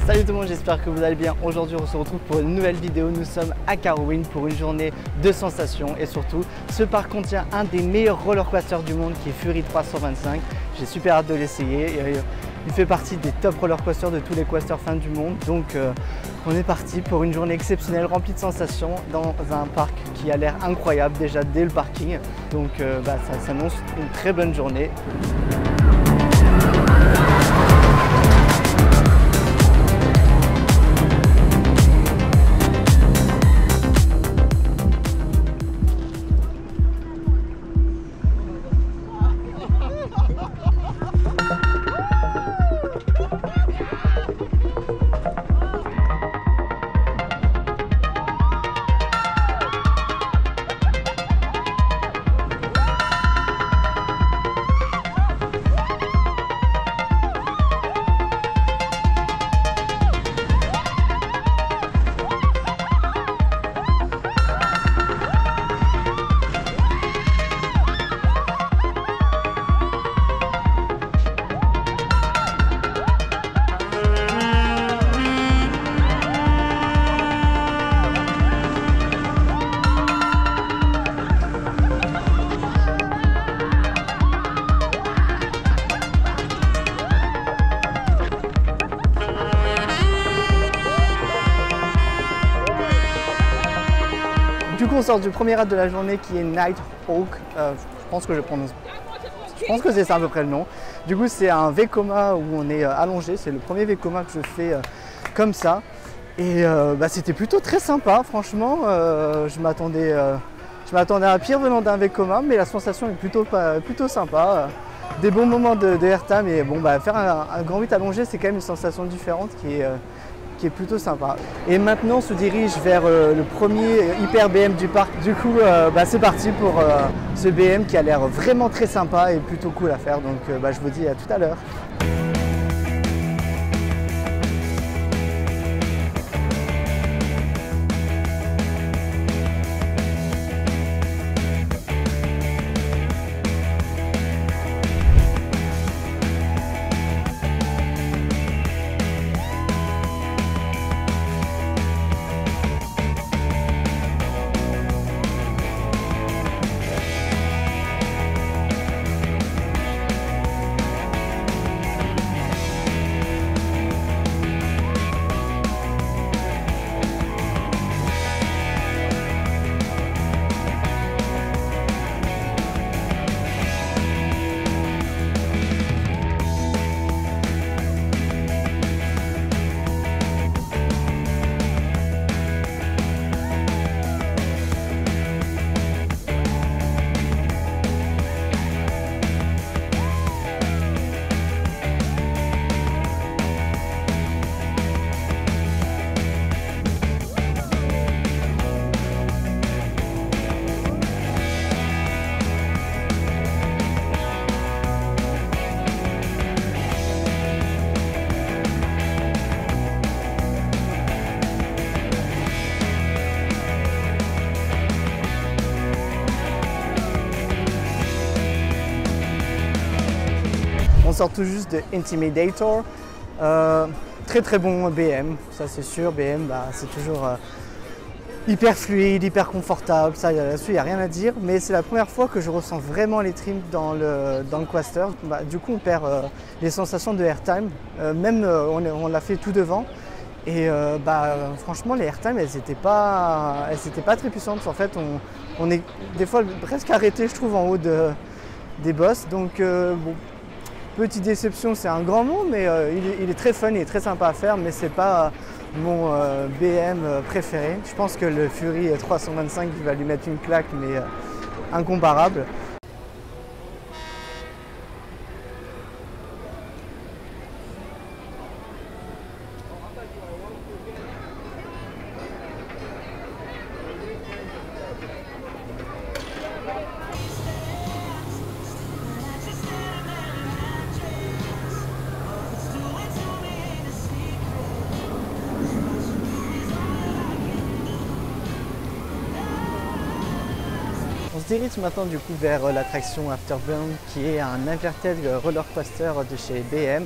Salut tout le monde, j'espère que vous allez bien. Aujourd'hui on se retrouve pour une nouvelle vidéo. Nous sommes à Carowinds pour une journée de sensations et surtout ce parc contient un des meilleurs roller coasters du monde qui est Fury 325. J'ai super hâte de l'essayer. Il fait partie des top roller coasters de tous les coasters fans du monde. Donc on est parti pour une journée exceptionnelle remplie de sensations dans un parc qui a l'air incroyable déjà dès le parking. Donc ça s'annonce une très bonne journée. Du coup on sort du premier ride de la journée qui est Nighthawk, je pense que c'est ça à peu près le nom. Du coup c'est un Vekoma où on est allongé, c'est le premier Vekoma que je fais comme ça. Et c'était plutôt très sympa, franchement, je m'attendais à pire venant d'un Vekoma, mais la sensation est plutôt sympa. Des bons moments de airtime et bon faire un grand 8 allongé c'est quand même une sensation différente qui est plutôt sympa. Et maintenant on se dirige vers le premier hyper BM du parc. Du coup c'est parti pour ce BM qui a l'air vraiment très sympa et plutôt cool à faire. Donc je vous dis à tout à l'heure. On sort tout juste de Intimidator, très bon BM, ça c'est sûr. BM c'est toujours hyper fluide, hyper confortable, ça là-dessus il n'y a rien à dire, mais c'est la première fois que je ressens vraiment les trims dans le coaster. Du coup on perd les sensations de airtime, on l'a fait tout devant et franchement les airtime elles n'étaient pas très puissantes. En fait on est des fois presque arrêté je trouve en haut des bosses, donc petite déception, c'est un grand mot, mais il est très fun, il est très sympa à faire, mais c'est pas mon BM préféré. Je pense que le Fury 325 va lui mettre une claque, mais incomparable. On se dirige maintenant du coup vers l'attraction Afterburn qui est un inverted roller coaster de chez BM.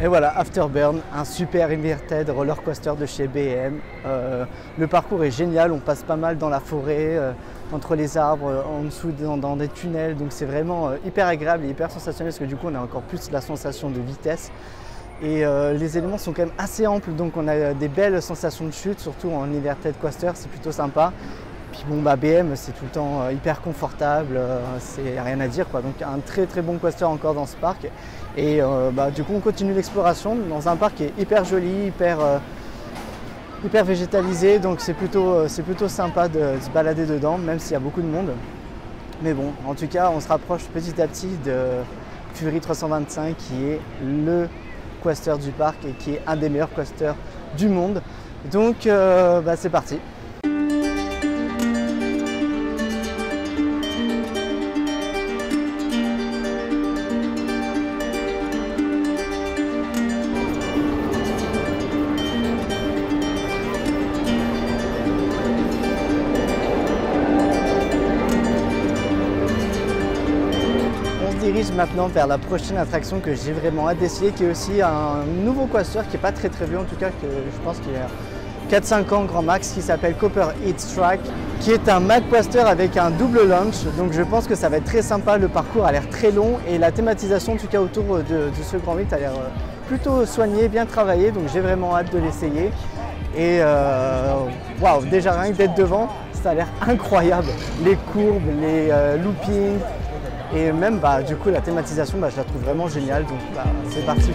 Et voilà, Afterburn, un super inverted roller coaster de chez BM. Le parcours est génial, on passe pas mal dans la forêt, entre les arbres, en dessous dans des tunnels, donc c'est vraiment hyper agréable et hyper sensationnel parce que du coup on a encore plus la sensation de vitesse. Et les éléments sont quand même assez amples, donc on a des belles sensations de chute, surtout en inverted coaster, c'est plutôt sympa. Puis bon, BM c'est tout le temps hyper confortable, c'est rien à dire quoi. Donc un très très bon coaster encore dans ce parc. Et du coup on continue l'exploration dans un parc qui est hyper joli, hyper végétalisé, donc c'est plutôt sympa de se balader dedans, même s'il y a beaucoup de monde. Mais bon, en tout cas on se rapproche petit à petit de Fury 325 qui est le coaster du parc et qui est un des meilleurs coasters du monde. Donc c'est parti. Maintenant vers la prochaine attraction que j'ai vraiment hâte d'essayer, qui est aussi un nouveau coaster qui n'est pas très vieux, en tout cas que je pense qu'il y a 4-5 ans grand max, qui s'appelle Copperhead Strike, qui est un mad coaster avec un double launch. Donc je pense que ça va être très sympa, le parcours a l'air très long et la thématisation en tout cas autour de ce grand 8 a l'air plutôt soigné, bien travaillé, donc j'ai vraiment hâte de l'essayer. Et waouh, déjà rien que d'être devant, ça a l'air incroyable, les courbes, les loopings. Et même du coup la thématisation je la trouve vraiment géniale, donc c'est parti.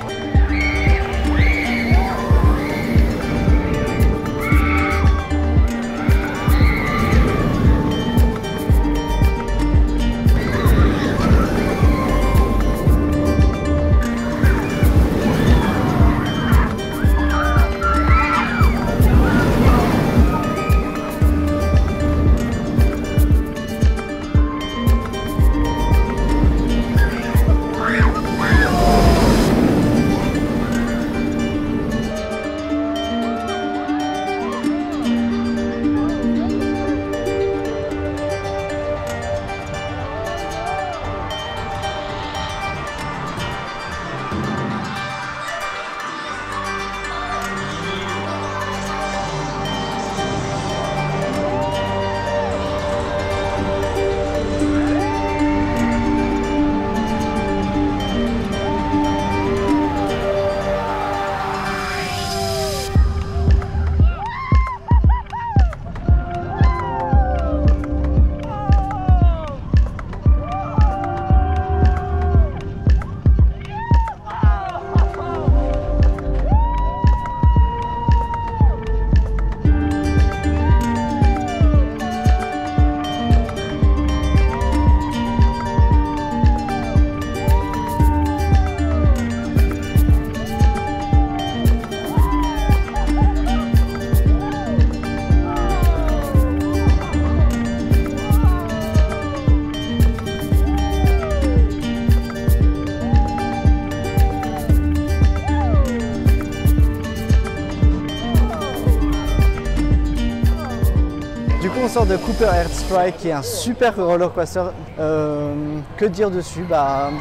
on sort de Cooper Airstrike qui est un super roller coaster. Que dire dessus?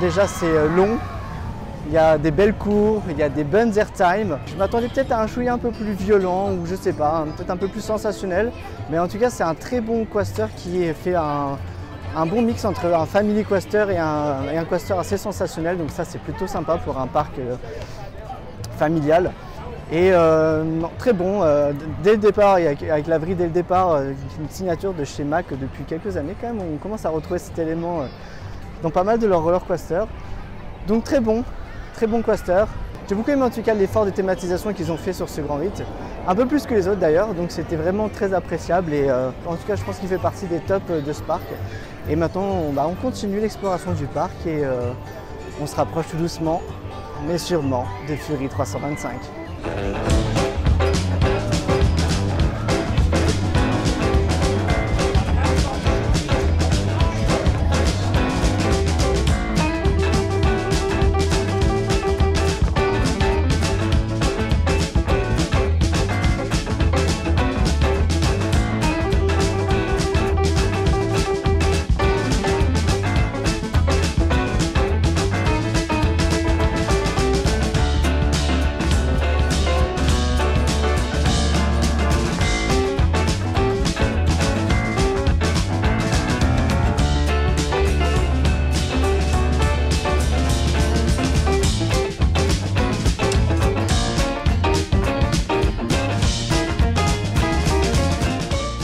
Déjà c'est long, il y a des belles courbes, il y a des bonnes airtime. Je m'attendais peut-être à un chouïa un peu plus violent ou je sais pas, peut-être un peu plus sensationnel. Mais en tout cas c'est un très bon coaster qui fait un bon mix entre un family coaster et un coaster assez sensationnel. Donc ça c'est plutôt sympa pour un parc familial. Et non, très bon, dès le départ, avec la vrille dès le départ, une signature de chez Mack depuis quelques années quand même, on commence à retrouver cet élément dans pas mal de leurs roller coasters. Donc très bon coaster. J'ai beaucoup aimé en tout cas l'effort de thématisation qu'ils ont fait sur ce Grand 8, un peu plus que les autres d'ailleurs, donc c'était vraiment très appréciable et en tout cas je pense qu'il fait partie des tops de ce parc. Et maintenant on continue l'exploration du parc et on se rapproche tout doucement, mais sûrement de Fury 325.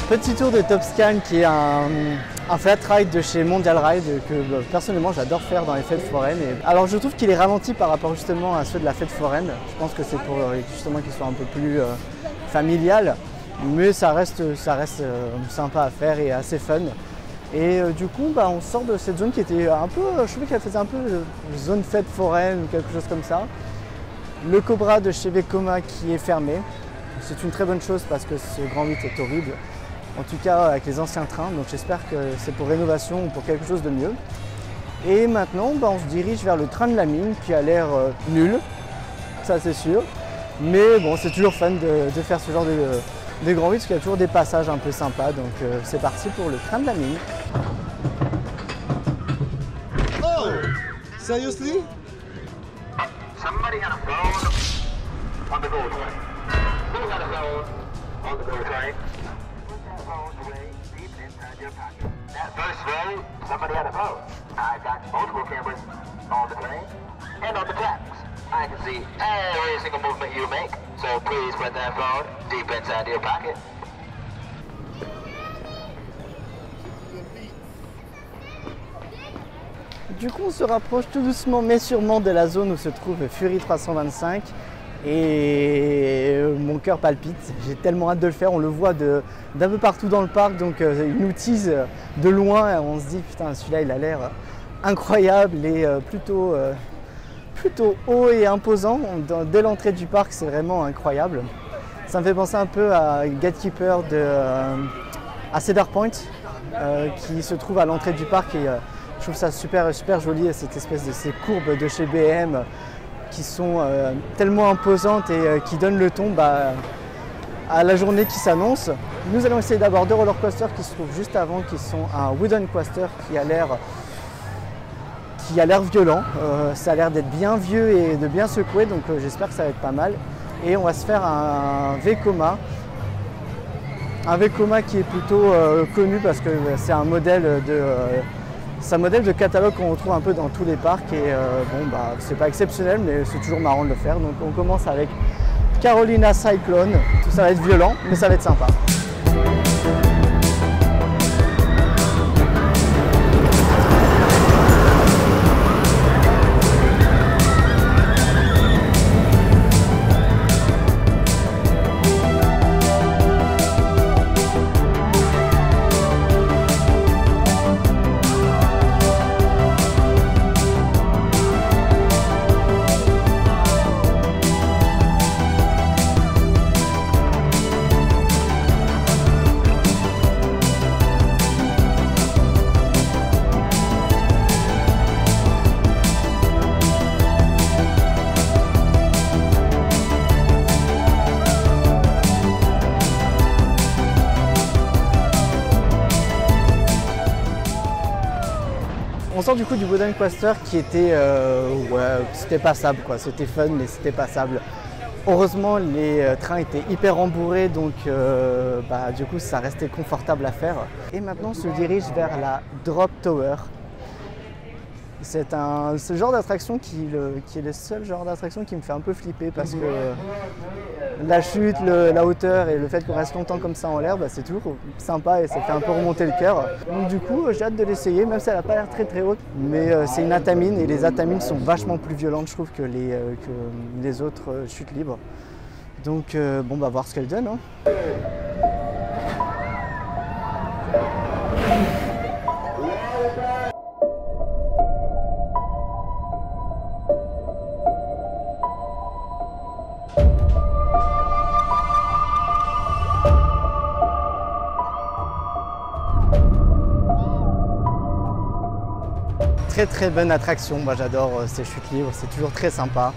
Petit tour de Top Scan qui est un flat ride de chez Mondial Ride que personnellement j'adore faire dans les fêtes foraines. Alors je trouve qu'il est ralenti par rapport justement à ceux de la fête foraine. Je pense que c'est pour justement qu'il soit un peu plus familial, mais ça reste sympa à faire et assez fun. Et du coup on sort de cette zone qui était un peu, je trouvais qu'elle faisait un peu zone fête foraine ou quelque chose comme ça. Le Cobra de chez Vekoma qui est fermé. C'est une très bonne chose parce que ce Grand 8 est horrible. En tout cas avec les anciens trains, donc j'espère que c'est pour rénovation ou pour quelque chose de mieux. Et maintenant on se dirige vers le train de la mine qui a l'air nul, ça c'est sûr. Mais bon, c'est toujours fun de faire ce genre de Grand 8 parce qu'il y a toujours des passages un peu sympas, donc c'est parti pour le train de la mine. Oh! Seriously? Somebody had a phone on the GO train. Who had a phone on the GO train? Put that phone away deep inside your pocket. That first row, somebody had a phone. I've got multiple cameras on the train and on the tracks. I can see every single movement you make, so please put that phone deep inside your pocket. Du coup on se rapproche tout doucement mais sûrement de la zone où se trouve Fury 325 et mon cœur palpite, j'ai tellement hâte de le faire, on le voit d'un peu partout dans le parc, donc il nous tease de loin et on se dit putain celui-là il a l'air incroyable et plutôt haut et imposant. Dès l'entrée du parc c'est vraiment incroyable. Ça me fait penser un peu à Gatekeeper à Cedar Point qui se trouve à l'entrée du parc et je trouve ça super joli, cette espèce de ces courbes de chez BM qui sont tellement imposantes et qui donnent le ton à la journée qui s'annonce. Nous allons essayer d'abord deux roller coasters qui se trouvent juste avant, qui sont un wooden coaster qui a l'air violent. Ça a l'air d'être bien vieux et de bien secouer, donc j'espère que ça va être pas mal. Et on va se faire un Vekoma. Un Vekoma qui est plutôt connu parce que c'est un modèle de catalogue qu'on retrouve un peu dans tous les parcs et c'est pas exceptionnel mais c'est toujours marrant de le faire. Donc on commence avec Carolina Cyclone. Tout ça va être violent mais ça va être sympa. sort du coup du Botanic Coaster qui était, ouais, c'était passable quoi, c'était fun mais c'était passable. Heureusement les trains étaient hyper rembourrés donc du coup ça restait confortable à faire. Et maintenant on se dirige vers la Drop Tower. C'est ce genre d'attraction qui est le seul genre d'attraction qui me fait un peu flipper parce que la chute, la hauteur et le fait qu'on reste longtemps comme ça en l'air, c'est toujours sympa et ça fait un peu remonter le cœur. Donc du coup j'ai hâte de l'essayer même si elle n'a pas l'air très très haute. Mais c'est une atamine et les atamines sont vachement plus violentes je trouve que les autres chutes libres. Donc bon bah voir ce qu'elle donne. Hein. Très très bonne attraction, moi j'adore ces chutes libres, c'est toujours très sympa.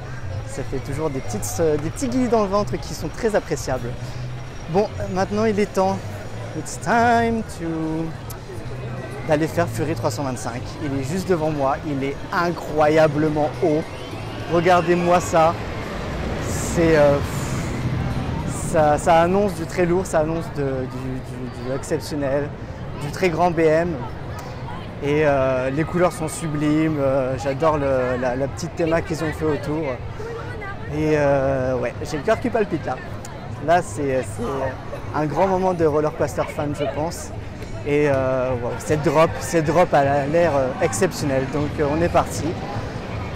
Ça fait toujours des petits guillis dans le ventre qui sont très appréciables. Bon, maintenant il est temps, it's time d'aller faire Fury 325. Il est juste devant moi, il est incroyablement haut. Regardez-moi ça, ça annonce du très lourd, ça annonce du exceptionnel, du très grand BM. Et les couleurs sont sublimes, j'adore la petite théma qu'ils ont fait autour. Et ouais, j'ai le cœur qui palpite là. Là c'est un grand moment de roller coaster fan je pense. Et wow, cette drop a l'air exceptionnelle. Donc on est parti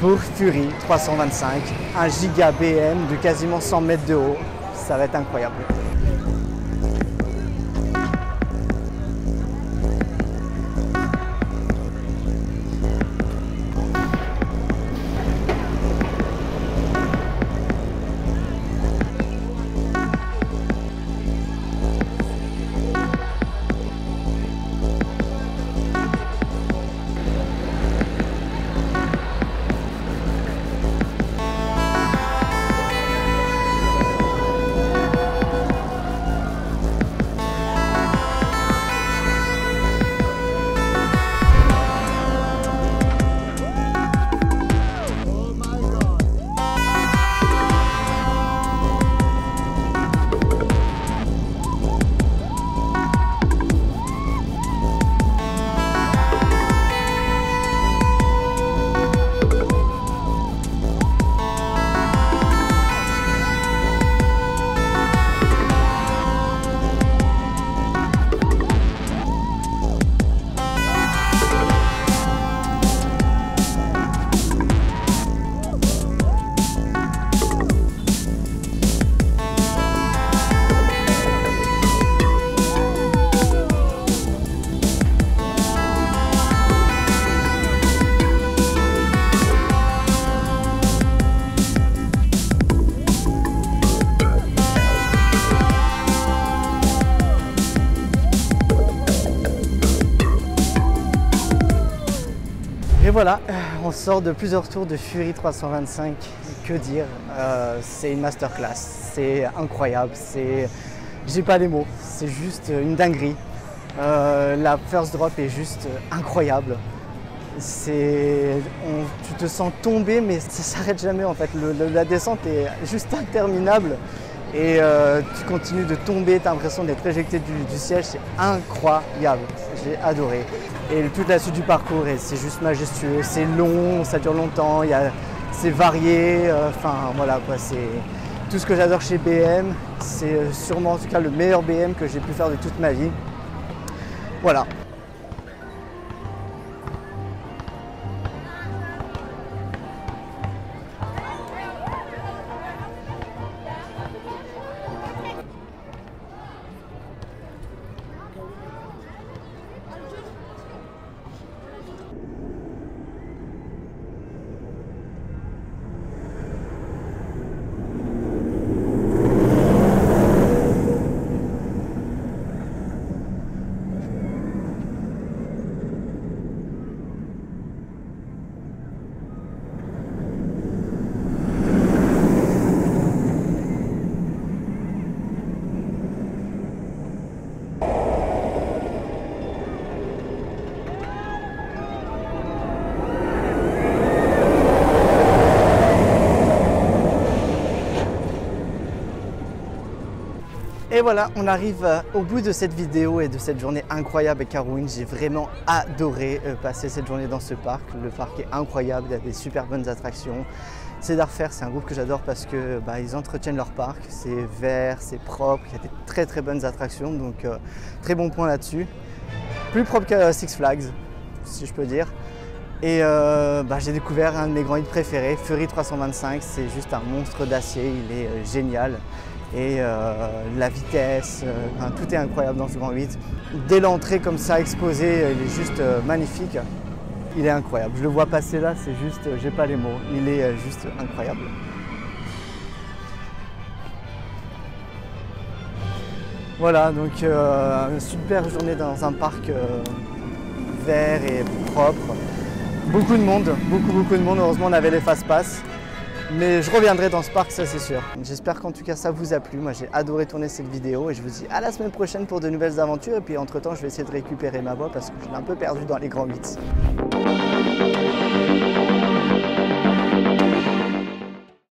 pour Fury 325, un giga BM de quasiment 100 mètres de haut. Ça va être incroyable. Et voilà, on sort de plusieurs tours de Fury 325, que dire, c'est une masterclass, c'est incroyable, j'ai pas les mots, c'est juste une dinguerie. La first drop est juste incroyable, tu te sens tomber mais ça s'arrête jamais en fait, la descente est juste interminable et tu continues de tomber, tu as l'impression d'être éjecté du siège, c'est incroyable, j'ai adoré. Et toute la suite du parcours, c'est juste majestueux, c'est long, ça dure longtemps, c'est varié, enfin voilà quoi, c'est tout ce que j'adore chez BM, c'est sûrement en tout cas le meilleur BM que j'ai pu faire de toute ma vie. Voilà. Et voilà, on arrive au bout de cette vidéo et de cette journée incroyable avec Carowinds. J'ai vraiment adoré passer cette journée dans ce parc. Le parc est incroyable, il y a des super bonnes attractions. Cedar Fair, c'est un groupe que j'adore parce que ils entretiennent leur parc. C'est vert, c'est propre, il y a des très bonnes attractions, donc très bon point là-dessus. Plus propre que Six Flags, si je peux dire. Et j'ai découvert un de mes grands hits préférés, Fury 325. C'est juste un monstre d'acier, il est génial. Et la vitesse, tout est incroyable dans ce grand 8. Dès l'entrée comme ça exposée, il est juste magnifique. Il est incroyable. Je le vois passer là, c'est juste, j'ai pas les mots. Il est juste incroyable. Voilà, donc une super journée dans un parc vert et propre. Beaucoup de monde, beaucoup de monde. Heureusement, on avait les fast-pass. Mais je reviendrai dans ce parc, ça c'est sûr. J'espère qu'en tout cas ça vous a plu. Moi j'ai adoré tourner cette vidéo et je vous dis à la semaine prochaine pour de nouvelles aventures. Et puis entre temps je vais essayer de récupérer ma voix parce que je l'ai un peu perdue dans les grands 8.